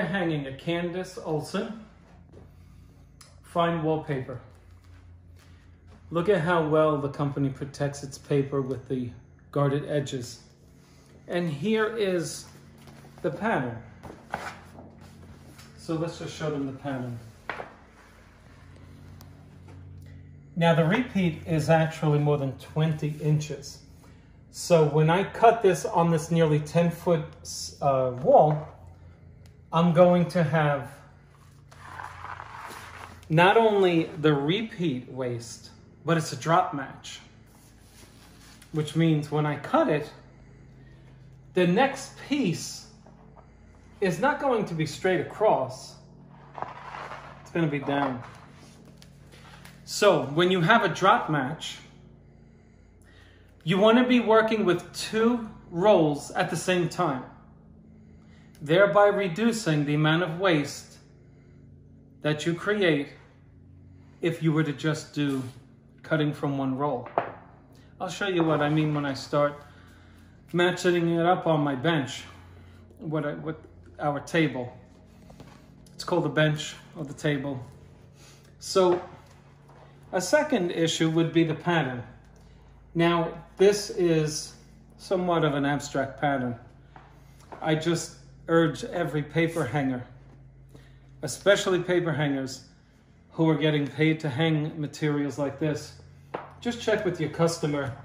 we're hanging a Candace Olsen fine wallpaper. Look at how well the company protects its paper with the guarded edges. And here is the pattern. So let's just show them the pattern. Now the repeat is actually more than 20 inches. So when I cut this on this nearly 10-foot wall, I'm going to have not only the repeat waist, but it's a drop match. Which means when I cut it, the next piece is not going to be straight across. It's going to be down. So when you have a drop match, you want to be working with 2 rolls at the same time, thereby reducing the amount of waste that you create if you were to just do cutting from 1 roll. I'll show you what I mean when I start matching it up on my bench with our table. It's called the bench or the table. So a second issue would be the pattern. Now, this is somewhat of an abstract pattern. I just urge every paper hanger, especially paper hangers who are getting paid to hang materials like this, just check with your customer.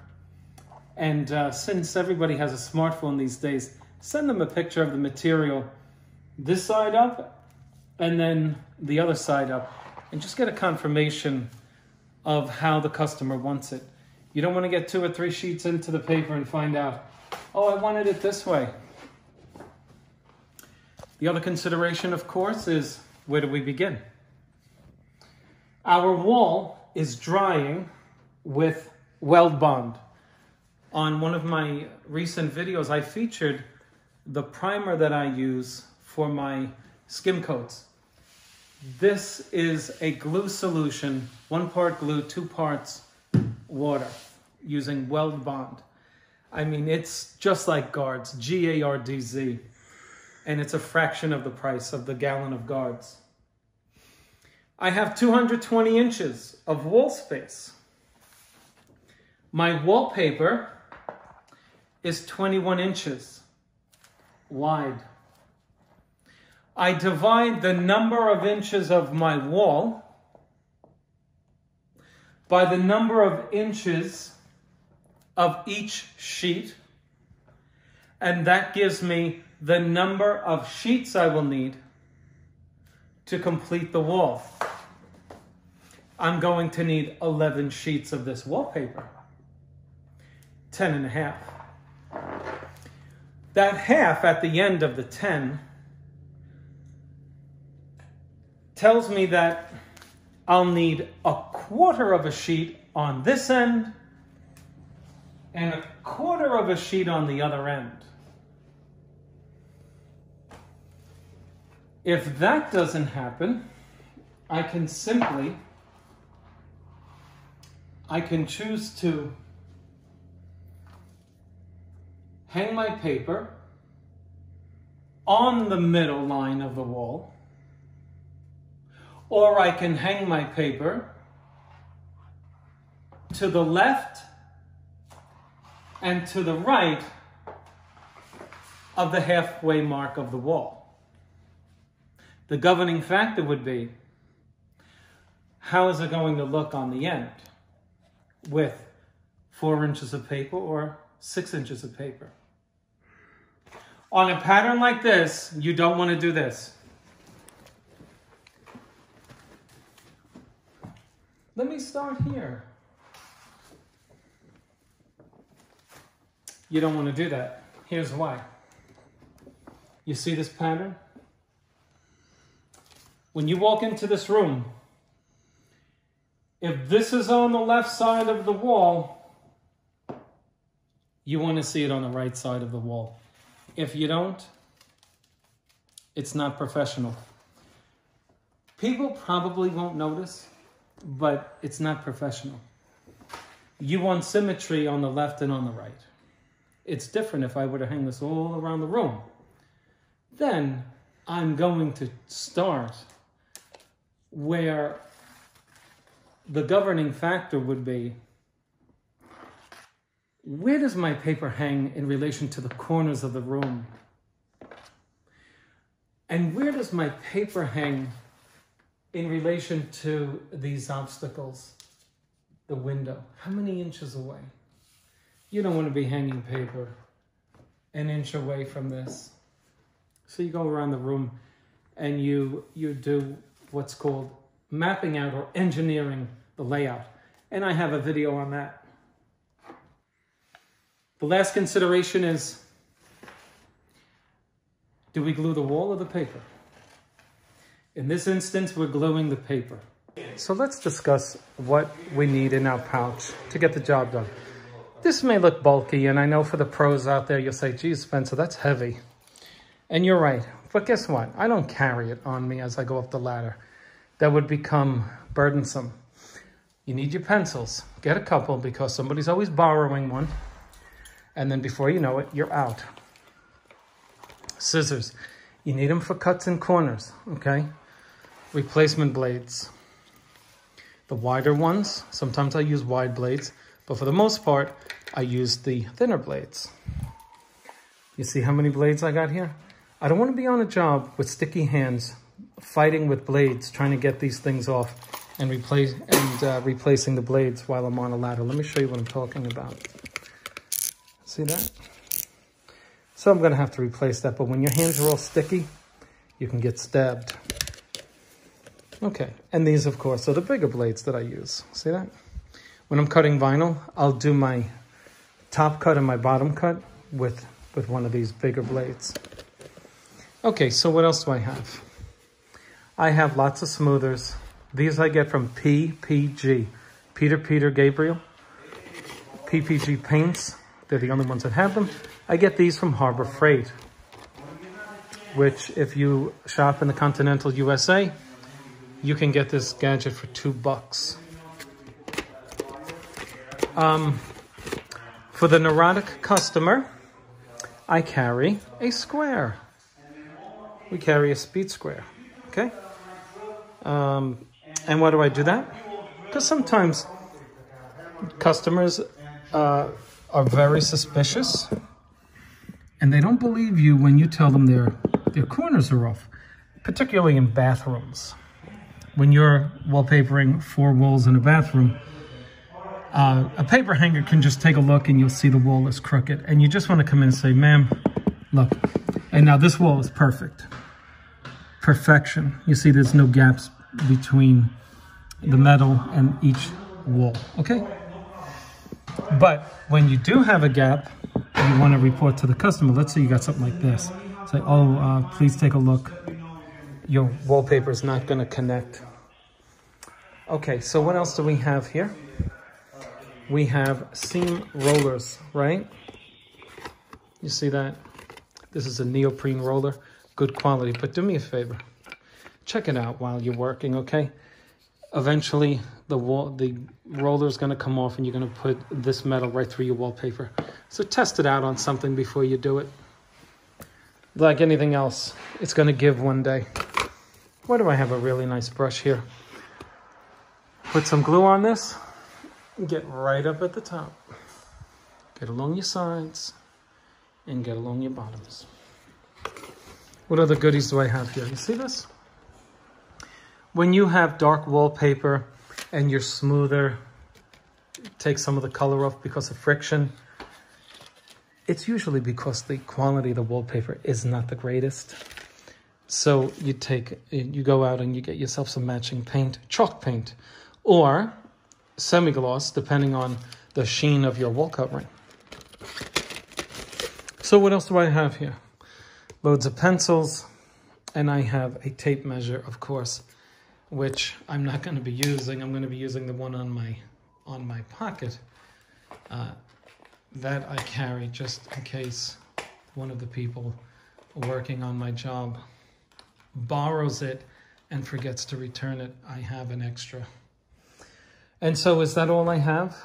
And since everybody has a smartphone these days, send them a picture of the material, this side up and then the other side up, and just get a confirmation of how the customer wants it. You don't want to get 2 or 3 sheets into the paper and find out, oh, I wanted it this way. The other consideration, of course, is where do we begin? Our wall is drying with weld bond. On one of my recent videos, I featured the primer that I use for my skim coats. This is a glue solution, 1 part glue, 2 parts water, using weld bond. I mean, it's just like guards, G-A-R-D-Z, and it's a fraction of the price of the gallon of guards. I have 220 inches of wall space. My wallpaper is 21 inches wide. I divide the number of inches of my wall by the number of inches of each sheet, and that gives me the number of sheets I will need to complete the wall. I'm going to need 11 sheets of this wallpaper, 10 and a half. That half at the end of the 10 tells me that I'll need 1/4 of a sheet on this end and 1/4 of a sheet on the other end. If that doesn't happen, I can choose to hang my paper on the middle line of the wall, or I can hang my paper to the left and to the right of the halfway mark of the wall. The governing factor would be, how is it going to look on the end with 4 inches of paper or 6 inches of paper? On a pattern like this, you don't want to do this. Let me start here. You don't want to do that. Here's why. You see this pattern? When you walk into this room, if this is on the left side of the wall, you want to see it on the right side of the wall. If you don't, it's not professional. People probably won't notice, but it's not professional. You want symmetry on the left and on the right. It's different if I were to hang this all around the room. Then I'm going to start where the governing factor would be, where does my paper hang in relation to the corners of the room? And where does my paper hang in relation to these obstacles? The window, how many inches away? You don't want to be hanging paper an inch away from this. So you go around the room and you do what's called mapping out or engineering the layout. And I have a video on that. The last consideration is, do we glue the wall or the paper? In this instance, we're gluing the paper. So let's discuss what we need in our pouch to get the job done. This may look bulky, and I know for the pros out there, you'll say, geez, Spencer, that's heavy. And you're right. But guess what? I don't carry it on me as I go up the ladder. That would become burdensome. You need your pencils. Get a couple because somebody's always borrowing one. And then before you know it, you're out. Scissors. You need them for cuts and corners, okay? Replacement blades. The wider ones, sometimes I use wide blades, but for the most part, I use the thinner blades. You see how many blades I got here? I don't want to be on a job with sticky hands, fighting with blades, trying to get these things off and replacing the blades while I'm on a ladder. Let me show you what I'm talking about. See that? So I'm going to have to replace that, but when your hands are all sticky, you can get stabbed. Okay, and these, of course, are the bigger blades that I use. See that? When I'm cutting vinyl, I'll do my top cut and my bottom cut with one of these bigger blades. Okay, so what else do I have? I have lots of smoothers. These I get from PPG, Peter Gabriel. PPG paints, they're the only ones that have them. I get these from Harbor Freight, which if you shop in the continental USA, you can get this gadget for $2. For the neurotic customer, I carry a square. We carry a speed square, okay? And why do I do that? Because sometimes customers are very suspicious and they don't believe you when you tell them their corners are off, particularly in bathrooms. When you're wallpapering 4 walls in a bathroom, a paper hanger can just take a look and you'll see the wall is crooked. And you just want to come in and say, ma'am, look. And now this wall is perfect. Perfection. You see there's no gaps between the metal and each wall, okay? But when you do have a gap, and you want to report to the customer, let's say you got something like this. Say, oh, please take a look. Your wallpaper is not going to connect. Okay, so what else do we have here? We have seam rollers, right? You see that? This is a neoprene roller, good quality. But do me a favor, check it out while you're working, okay? Eventually, the roller is going to come off and you're going to put this metal right through your wallpaper. So test it out on something before you do it. Like anything else, it's going to give one day. Why do I have a really nice brush here? Put some glue on this. Get right up at the top. Get along your sides and get along your bottoms. What other goodies do I have here? You see this? When you have dark wallpaper and your smoother takes some of the color off because of friction, it's usually because the quality of the wallpaper is not the greatest. So you go out and you get yourself some matching paint, chalk paint, or semi-gloss, depending on the sheen of your wall covering. So what else do I have here? Loads of pencils, and I have a tape measure, of course, which I'm not going to be using. I'm going to be using the one on my pocket that I carry just in case one of the people working on my job borrows it and forgets to return it. I have an extra. And so is that all I have?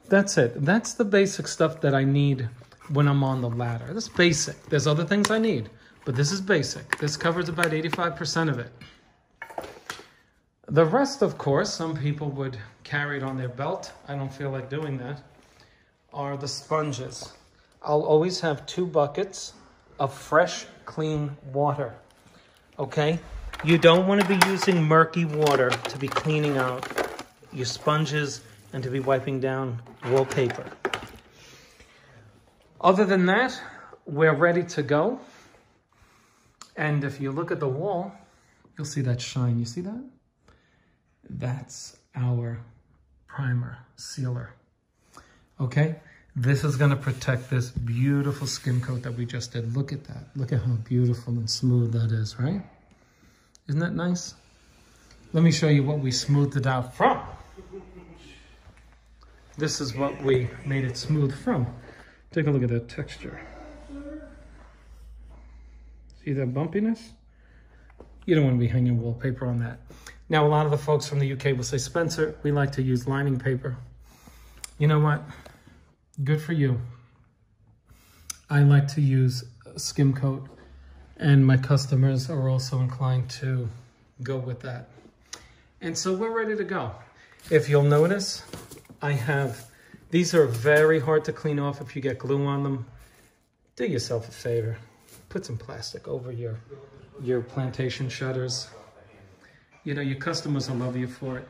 That's it. That's the basic stuff that I need when I'm on the ladder. This is basic. There's other things I need, but this is basic. This covers about 85% of it. The rest, of course, some people would carry it on their belt. I don't feel like doing that. Are the sponges. I'll always have 2 buckets of fresh, clean water. Okay? You don't want to be using murky water to be cleaning out your sponges and to be wiping down wallpaper. Other than that, we're ready to go. And if you look at the wall, you'll see that shine. You see that? That's our primer sealer. Okay? This is going to protect this beautiful skim coat that we just did. Look at that. Look at how beautiful and smooth that is, right? Isn't that nice? Let me show you what we smoothed it out from. This is what we made it smooth from. Take a look at that texture. See that bumpiness? You don't want to be hanging wallpaper on that. Now, a lot of the folks from the UK will say, Spencer, we like to use lining paper. You know what? Good for you. I like to use skim coat, and my customers are also inclined to go with that. And so we're ready to go. If you'll notice, I have, these are very hard to clean off if you get glue on them. Do yourself a favor. Put some plastic over your plantation shutters. You know, your customers will love you for it.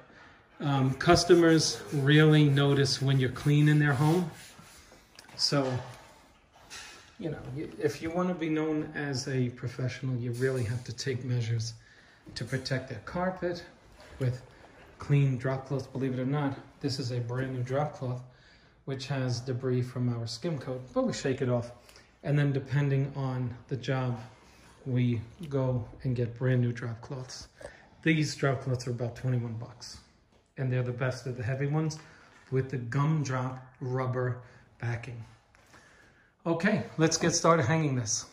Customers really notice when you're clean in their home. So, you know, if you want to be known as a professional, you really have to take measures to protect their carpet with clean drop cloths. Believe it or not, this is a brand new drop cloth, which has debris from our skim coat, but we shake it off. And then depending on the job, we go and get brand new drop cloths. These drop cloths are about 21 bucks. And they're the best of the heavy ones with the gumdrop rubber backing. Okay, let's get started hanging this.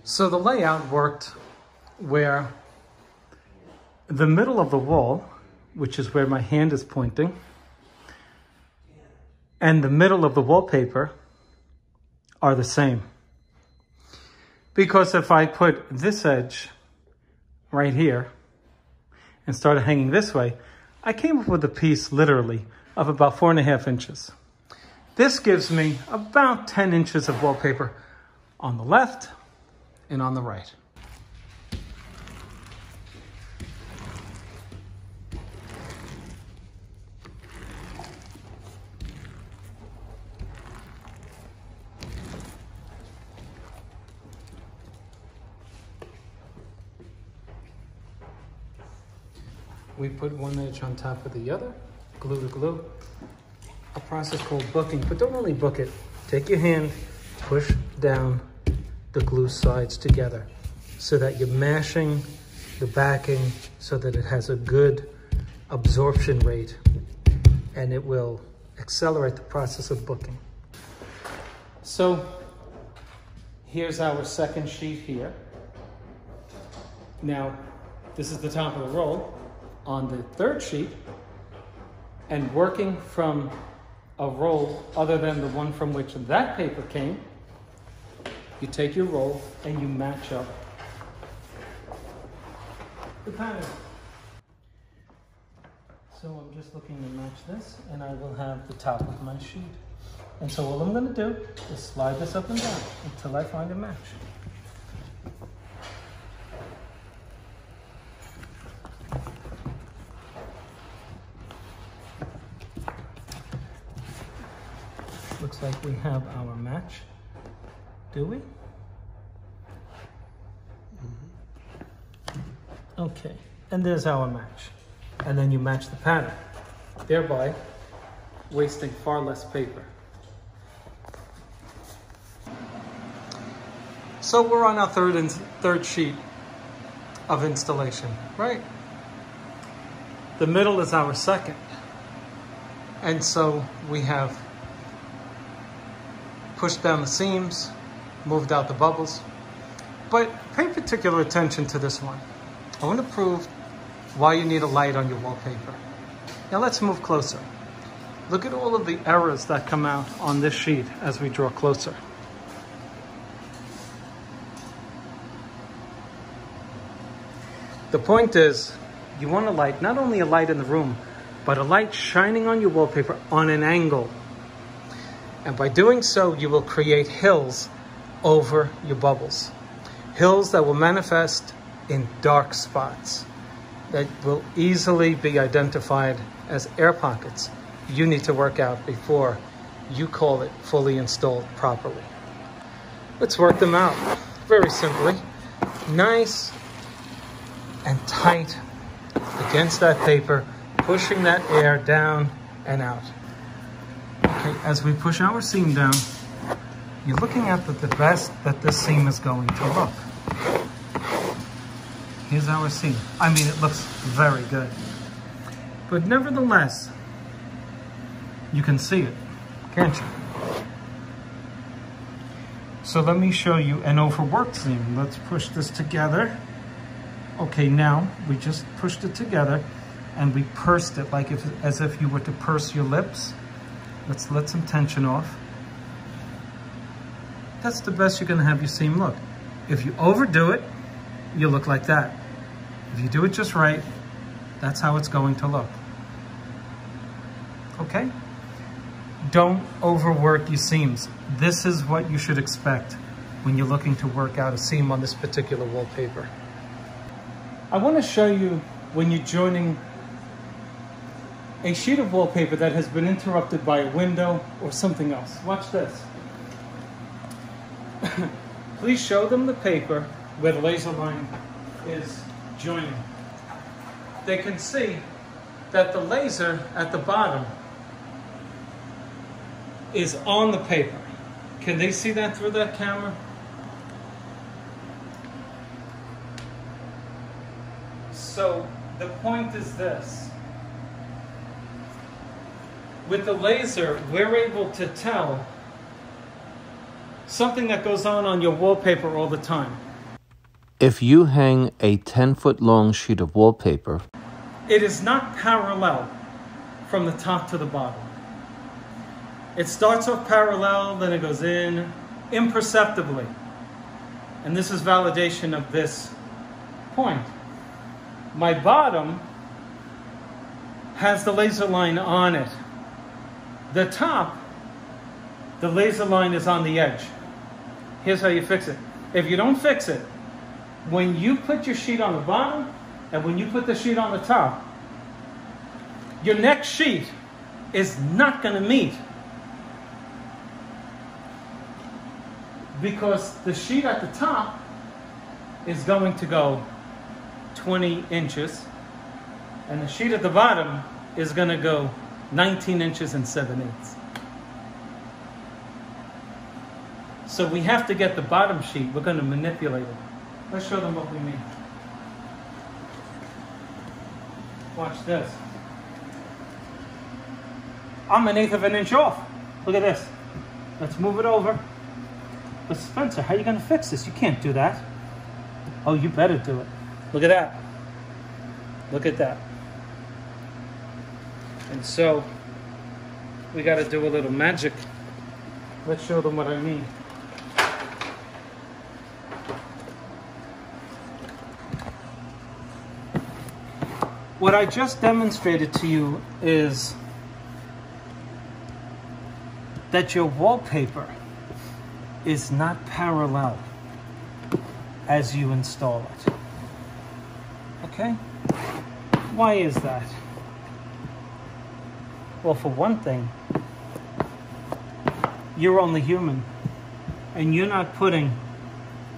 So the layout worked where the middle of the wall, which is where my hand is pointing, and the middle of the wallpaper are the same. Because if I put this edge right here and started hanging this way, I came up with a piece literally of about 4.5 inches. This gives me about 10 inches of wallpaper on the left and on the right. We put one edge on top of the other, glue to glue. A process called booking, but don't really book it. Take your hand, push down the glue sides together so that you're mashing the backing so that it has a good absorption rate, and it will accelerate the process of booking. So here's our second sheet here. Now, this is the top of the roll. On the third sheet, and working from a roll other than the one from which that paper came, you take your roll and you match up the pattern. So I'm just looking to match this, and I will have the top of my sheet. And so all I'm going to do is slide this up and down until I find a match. Looks like we have our match. Do we? Okay, and there's our match. And then you match the pattern, thereby wasting far less paper. So we're on our third sheet of installation, right? The middle is our second. And so we have pushed down the seams, moved out the bubbles. But pay particular attention to this one. I want to prove why you need a light on your wallpaper. Now let's move closer. Look at all of the errors that come out on this sheet as we draw closer. The point is, you want a light, not only a light in the room, but a light shining on your wallpaper on an angle. And by doing so, you will create hills over your bubbles. Hills that will manifest in dark spots that will easily be identified as air pockets you need to work out before you call it fully installed properly. Let's work them out very simply. Nice and tight against that paper, pushing that air down and out. Okay, as we push our seam down, you're looking at the best that this seam is going to look. Here's our seam. I mean, it looks very good. But nevertheless, you can see it, can't you? So let me show you an overworked seam. Let's push this together. Okay, now we just pushed it together and we pursed it like as if you were to purse your lips. Let's let some tension off. That's the best you're gonna have your seam look. If you overdo it, you look like that. If you do it just right, that's how it's going to look. Okay? Don't overwork your seams. This is what you should expect when you're looking to work out a seam on this particular wallpaper. I want to show you when you're joining a sheet of wallpaper that has been interrupted by a window or something else. Watch this. Please show them the paper where the laser line is joining. They can see that the laser at the bottom is on the paper. Can they see that through that camera? So the point is this. With the laser, we're able to tell something that goes on your wallpaper all the time. If you hang a 10-foot long sheet of wallpaper, it is not parallel from the top to the bottom. It starts off parallel, then it goes in imperceptibly. And this is validation of this point. My bottom has the laser line on it. The top, the laser line is on the edge. Here's how you fix it. If you don't fix it, when you put your sheet on the bottom and when you put the sheet on the top, your next sheet is not going to meet. Because the sheet at the top is going to go 20 inches and the sheet at the bottom is going to go 19 inches and 7/8. So we have to get the bottom sheet. We're going to manipulate it. Let's show them what we mean. Watch this. I'm 1/8 of an inch off. Look at this. Let's move it over. But Spencer, how are you going to fix this? You can't do that. Oh, you better do it. Look at that. Look at that. And so, we got to do a little magic. Let's show them what I mean. What I just demonstrated to you is that your wallpaper is not parallel as you install it. Okay? Why is that? Well, for one thing, you're only human, and you're not putting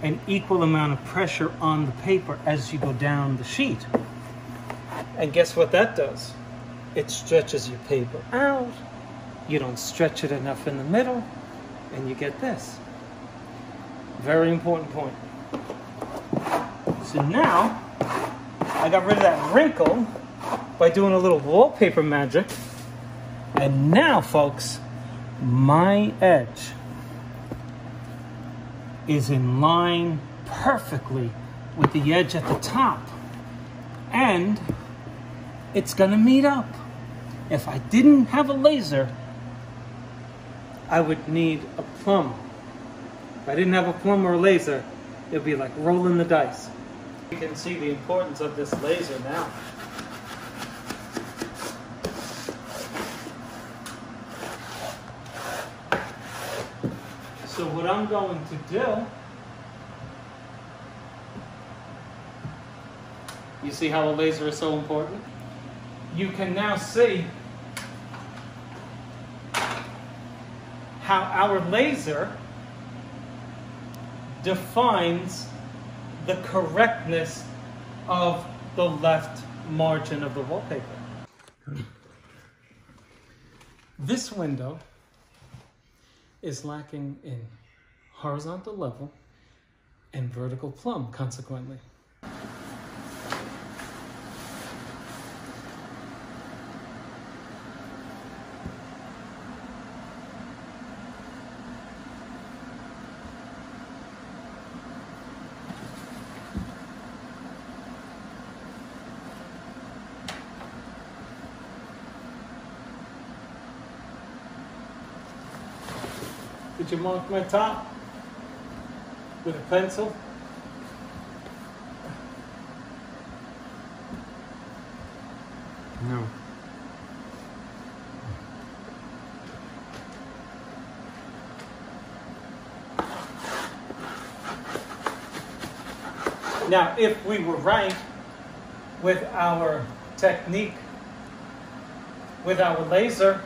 an equal amount of pressure on the paper as you go down the sheet. And guess what that does? It stretches your paper out. You don't stretch it enough in the middle, and you get this. Very important point. So now, I got rid of that wrinkle by doing a little wallpaper magic. And now, folks, my edge is in line perfectly with the edge at the top. And it's going to meet up. If I didn't have a laser, I would need a plumb. If I didn't have a plumb or a laser, it would be like rolling the dice. You can see the importance of this laser now. So what I'm going to do, you see how a laser is so important? You can now see how our laser defines the correctness of the left margin of the wallpaper. This window is lacking in horizontal level and vertical plumb, consequently. Did you mark my top with a pencil? No. Now, if we were right with our technique, with our laser,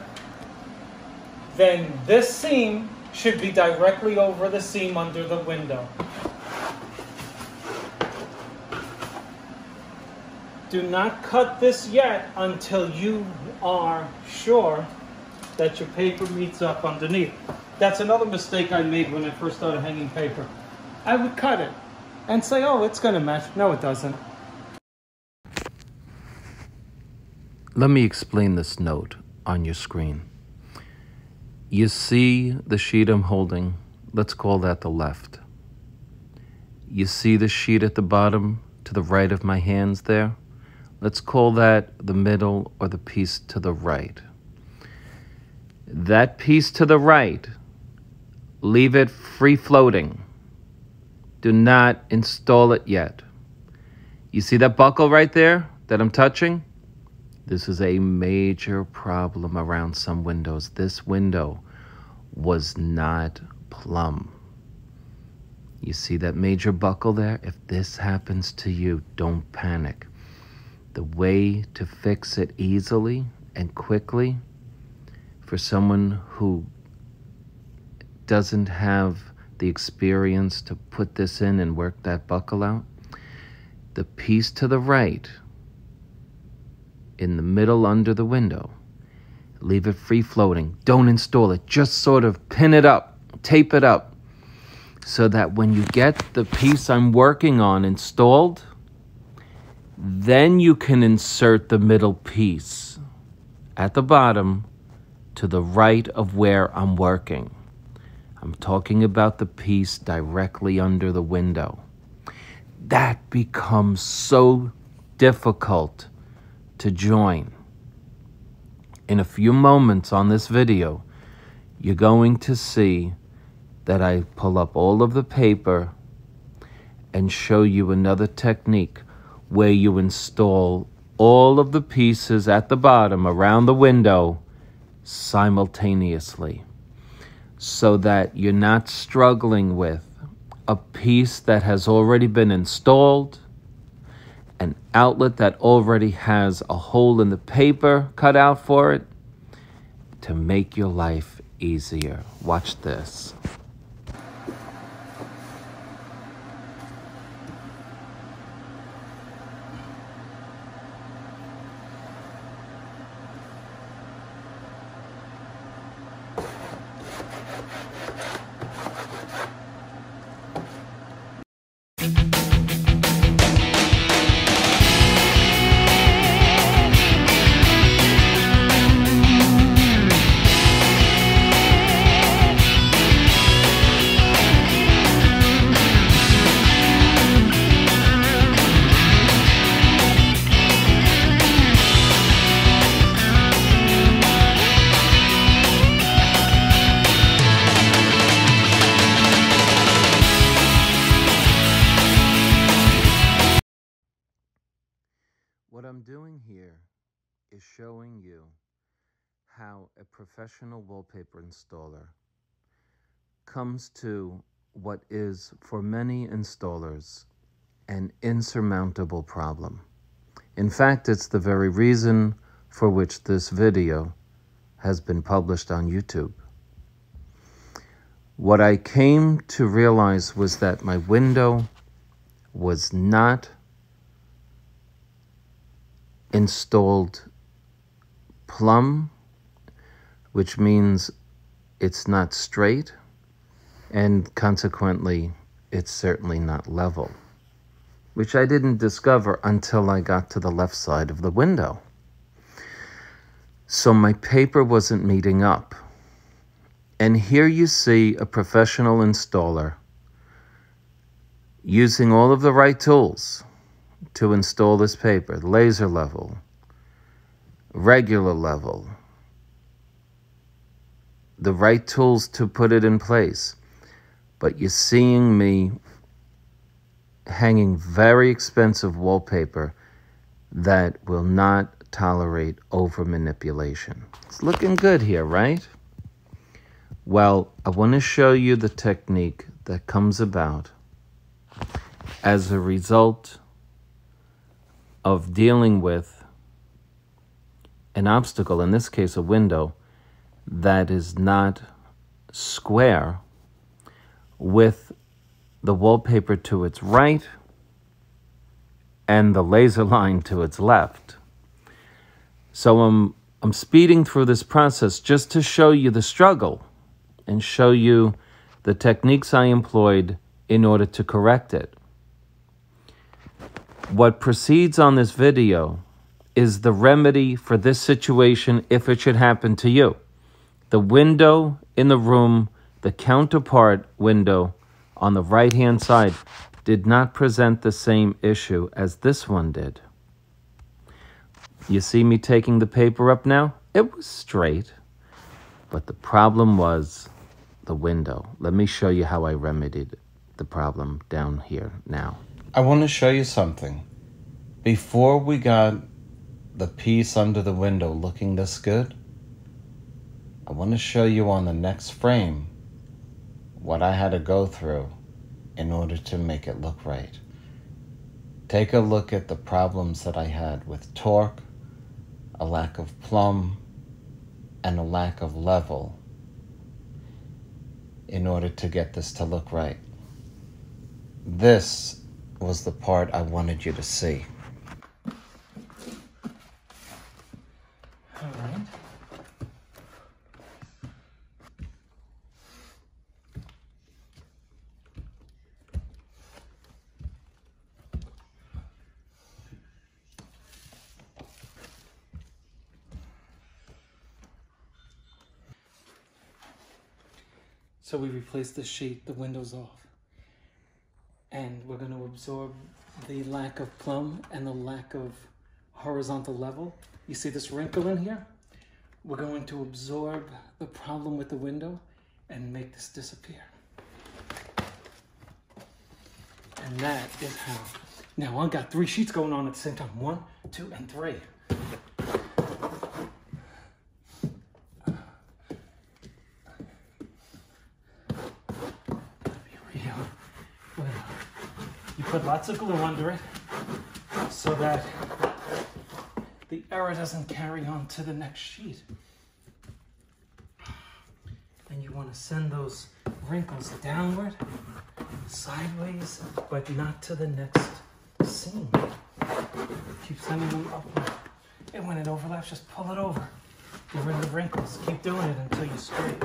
then this seam should be directly over the seam under the window. Do not cut this yet until you are sure that your paper meets up underneath. That's another mistake I made when I first started hanging paper. I would cut it and say, oh, it's going to match. No, it doesn't. Let me explain this note on your screen. You see the sheet I'm holding, let's call that the left. You see the sheet at the bottom to the right of my hands there? Let's call that the middle or the piece to the right. That piece to the right, leave it free floating. Do not install it yet. You see that buckle right there that I'm touching? This is a major problem around some windows. This window was not plumb. You see that major buckle there? If this happens to you, don't panic. The way to fix it easily and quickly for someone who doesn't have the experience to put this in and work that buckle out, the piece to the right, in the middle under the window, leave it free floating. Don't install it. Just sort of pin it up, tape it up, so that when you get the piece I'm working on installed, then you can insert the middle piece at the bottom to the right of where I'm working. I'm talking about the piece directly under the window. That becomes so difficult to join. In a few moments on this video, you're going to see that I pull up all of the paper and show you another technique where you install all of the pieces at the bottom around the window simultaneously, so that you're not struggling with a piece that has already been installed, an outlet that already has a hole in the paper cut out for it, to make your life easier. Watch this. I'm doing here is showing you how a professional wallpaper installer comes to what is, for many installers, an insurmountable problem. In fact, it's the very reason for which this video has been published on YouTube. What I came to realize was that my window was not installed plumb, which means it's not straight, and consequently, it's certainly not level, which I didn't discover until I got to the left side of the window. So my paper wasn't meeting up. And here you see a professional installer using all of the right tools to install this paper: laser level, regular level, the right tools to put it in place. But you're seeing me hanging very expensive wallpaper that will not tolerate over manipulation. It's looking good here, right? Well, I want to show you the technique that comes about as a result of dealing with an obstacle, in this case a window, that is not square, with the wallpaper to its right and the laser line to its left. So I'm speeding through this process just to show you the struggle and show you the techniques I employed in order to correct it. What proceeds on this video is the remedy for this situation if it should happen to you. The window in the room, the counterpart window on the right-hand side, did not present the same issue as this one did. You see me taking the paper up now? It was straight, but the problem was the window. Let me show you how I remedied the problem down here now. I want to show you something. Before we got the piece under the window looking this good, I want to show you on the next frame what I had to go through in order to make it look right. Take a look at the problems that I had with torque, a lack of plumb, and a lack of level in order to get this to look right. This was the part I wanted you to see. All right. So we replaced the sheet, the window's off. And we're going to absorb the lack of plumb and the lack of horizontal level. You see this wrinkle in here? We're going to absorb the problem with the window and make this disappear. And that is how. Now I've got 3 sheets going on at the same time. 1, 2, and 3. You put lots of glue under it so that the error doesn't carry on to the next sheet. And you want to send those wrinkles downward, sideways, but not to the next seam. Keep sending them upward. And when it overlaps, just pull it over. Get rid of the wrinkles. Keep doing it until you're straight.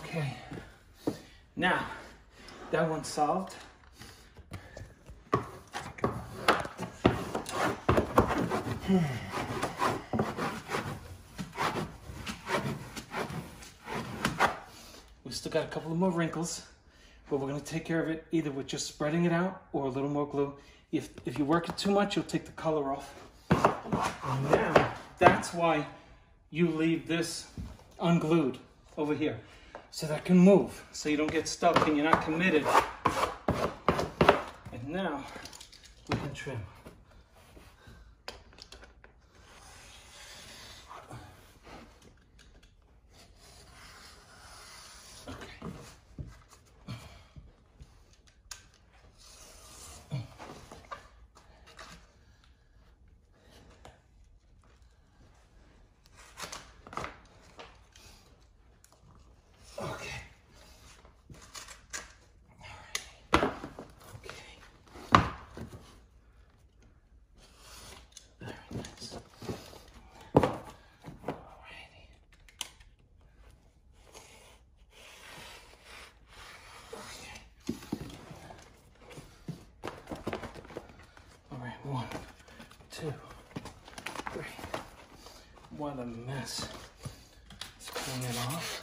Okay. Now, that one's solved. We still got a couple of more wrinkles, but we're going to take care of it either with just spreading it out or a little more glue. If you work it too much, you'll take the color off. And now, that's why you leave this unglued over here. so that can move, so you don't get stuck and you're not committed. And now we can trim. One, two, three. What a mess. Let's clean it off.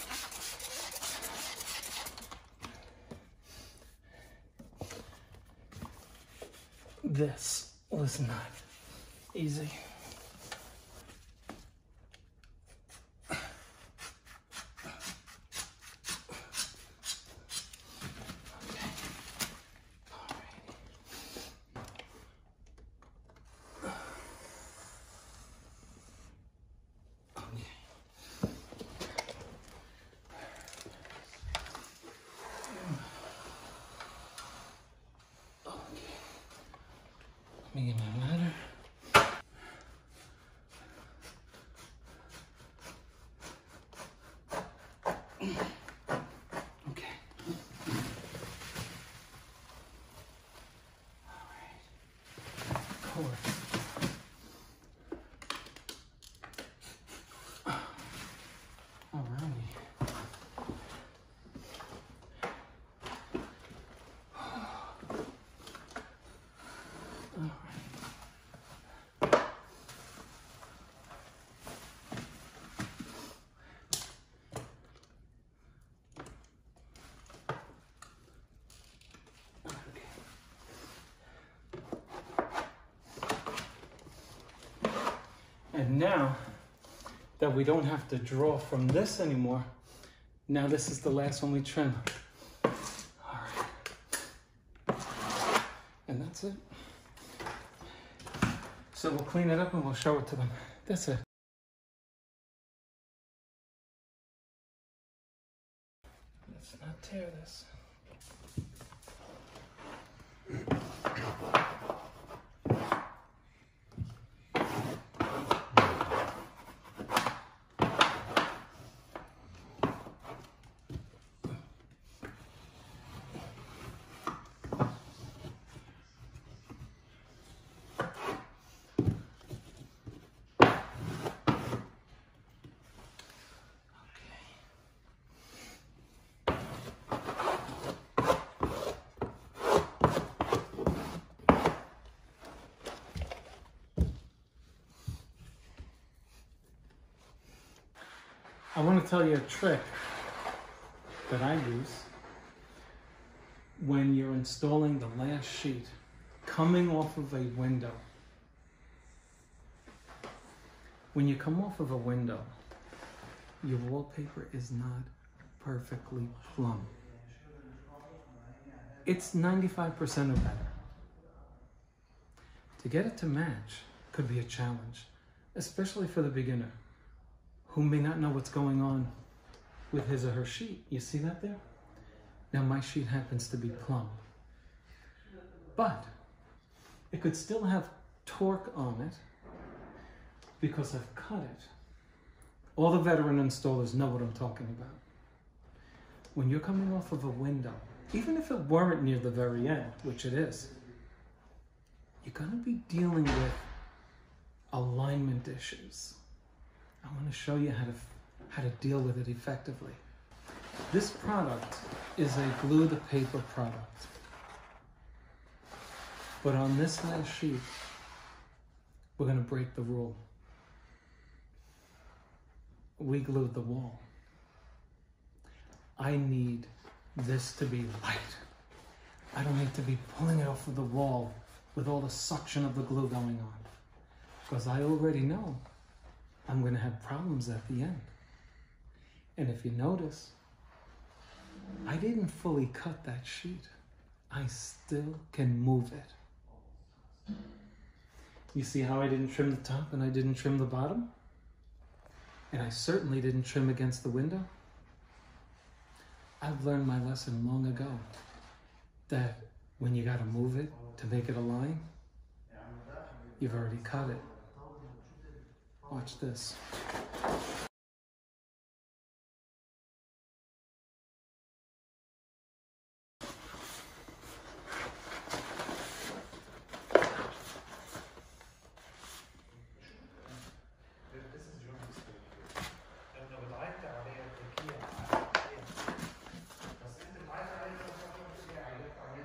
This was not easy. Let me get my ladder. Okay. All right. Cord. All righty. And now that we don't have to draw from this anymore, now this is the last one we trim. All right. And that's it. So we'll clean it up and we'll show it to them. That's it. Let's not tear this. I want to tell you a trick that I use when you're installing the last sheet coming off of a window. When you come off of a window, your wallpaper is not perfectly plumb. It's 95% or better. To get it to match could be a challenge, especially for the beginner, who may not know what's going on with his or her sheet. You see that there? Now my sheet happens to be plumb, but it could still have torque on it because I've cut it. All the veteran installers know what I'm talking about. When you're coming off of a window, even if it weren't near the very end, which it is, you're gonna be dealing with alignment issues. I want to show you how to deal with it effectively. This product is a glue the paper product. But on this last sheet, we're going to break the rule. We glued the wall. I need this to be light. I don't need to be pulling it off of the wall with all the suction of the glue going on, because I already know I'm going to have problems at the end. And if you notice, I didn't fully cut that sheet. I still can move it. You see how I didn't trim the top and I didn't trim the bottom? And I certainly didn't trim against the window. I've learned my lesson long ago that when you gotta move it to make it align, you've already cut it. Watch this.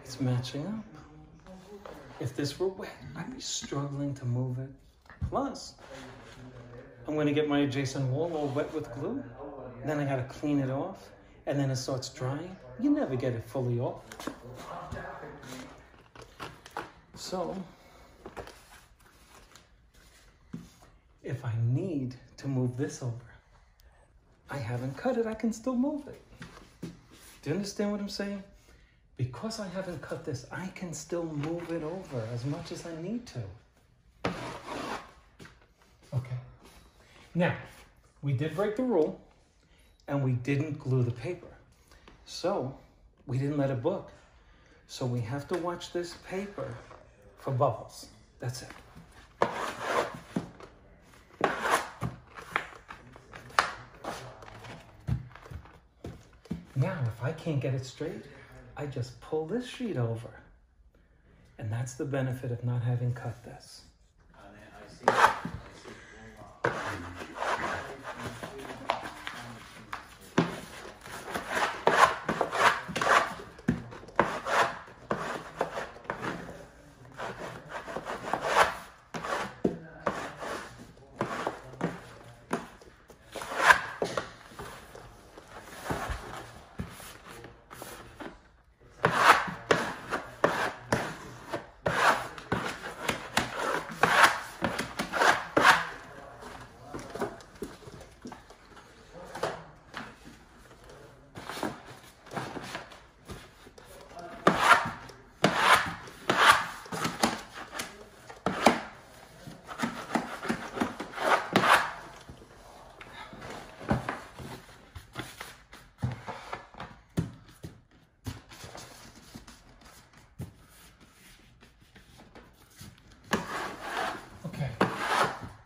It's matching up. If this were wet, I'd be struggling to move it. Plus, I'm going to get my adjacent wall all wet with glue. Then I got to clean it off. And then it starts drying. You never get it fully off. So, if I need to move this over, I haven't cut it, I can still move it. Do you understand what I'm saying? Because I haven't cut this, I can still move it over as much as I need to. Okay. Now, we did break the rule, and we didn't glue the paper. So, we didn't let it book. So we have to watch this paper for bubbles. That's it. Now, if I can't get it straight, I just pull this sheet over. And that's the benefit of not having cut this.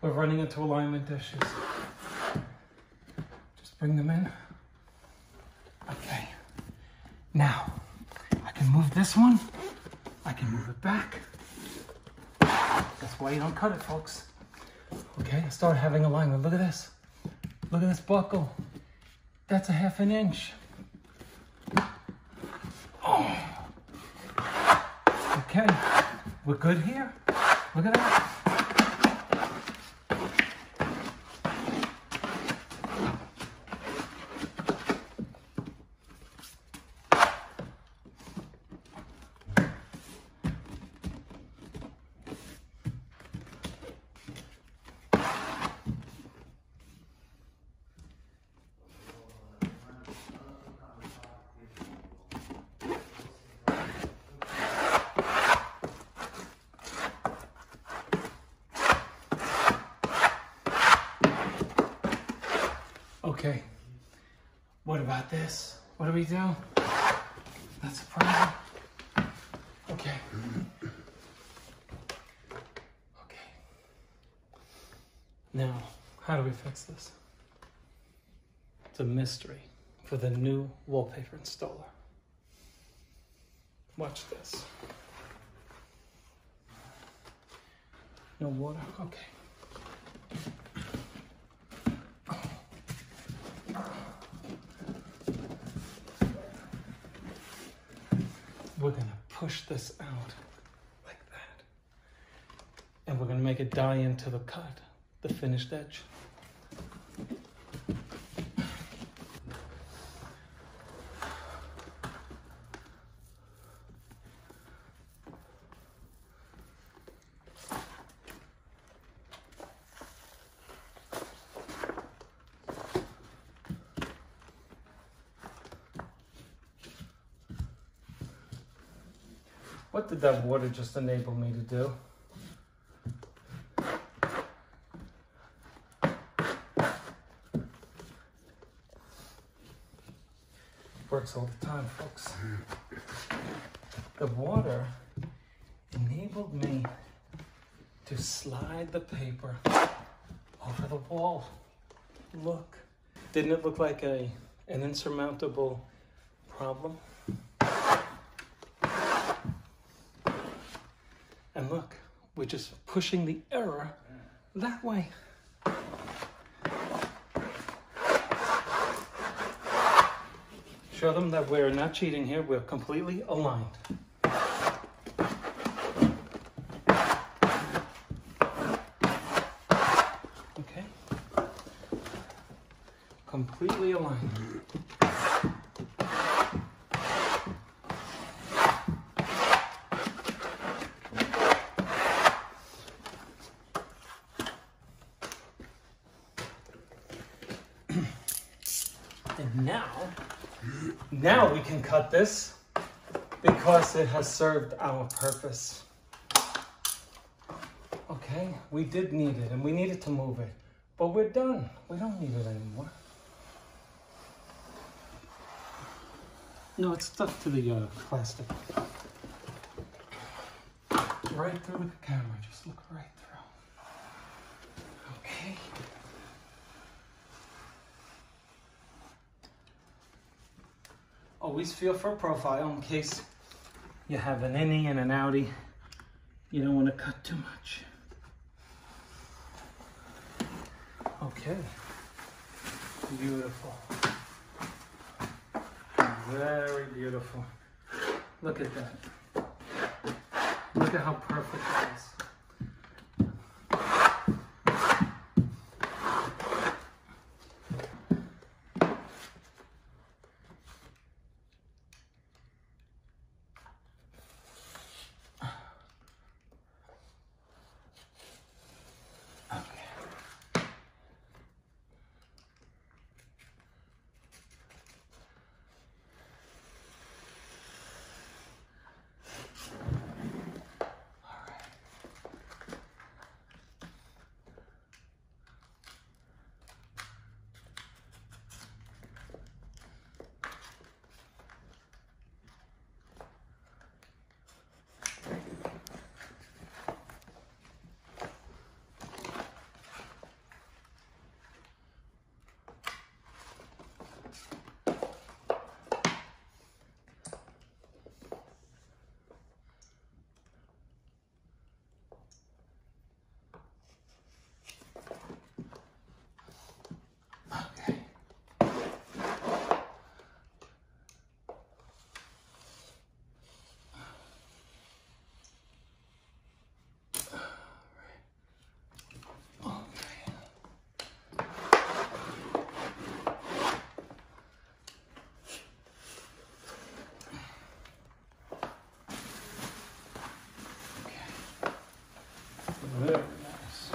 We're running into alignment issues. Just bring them in. Okay. Now, I can move this one. I can move it back. That's why you don't cut it, folks. Okay, I start having alignment. Look at this. Look at this buckle. That's a ½ an inch. Oh. Okay, we're good here. Look at that. Okay, what about this? What do we do? That's a problem. Okay. Okay. Now, how do we fix this? It's a mystery for the new wallpaper installer. Watch this. No water? Okay. We're going to push this out like that. And we're going to make it die into the cut, the finished edge. What did that water just enable me to do? Works all the time, folks. The water enabled me to slide the paper over the wall. Look. Didn't it look like an insurmountable problem? And look, we're just pushing the error that way. Show them that we're not cheating here, we're completely aligned. Okay? Completely aligned. And now we can cut this because it has served our purpose. Okay, we did need it and we needed to move it, but we're done. We don't need it anymore. No, it's stuck to the plastic. Right through the camera, just look right through. Okay. Always feel for a profile in case you have an innie and an outie. You don't want to cut too much. Okay. Beautiful. Very beautiful. Look at that. Look at how perfect it is. Very nice.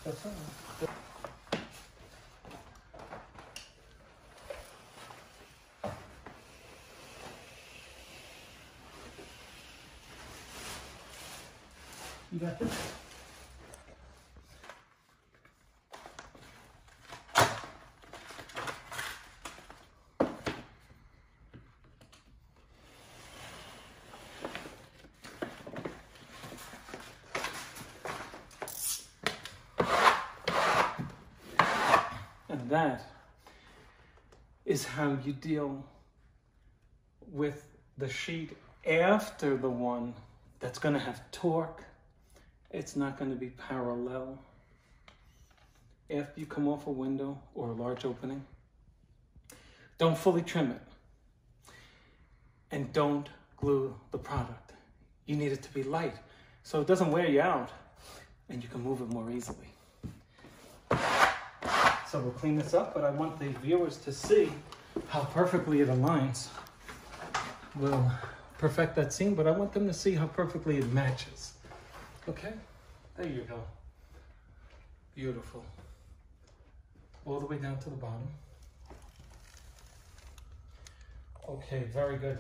That's all right. You got this? And that is how you deal with the sheet after the one that's going to have torque. It's not going to be parallel. After you come off a window or a large opening, don't fully trim it. And don't glue the product. You need it to be light so it doesn't wear you out and you can move it more easily. So we'll clean this up, but I want the viewers to see how perfectly it aligns. We'll perfect that seam, but I want them to see how perfectly it matches. Okay, there you go. Beautiful. All the way down to the bottom. Okay, very good.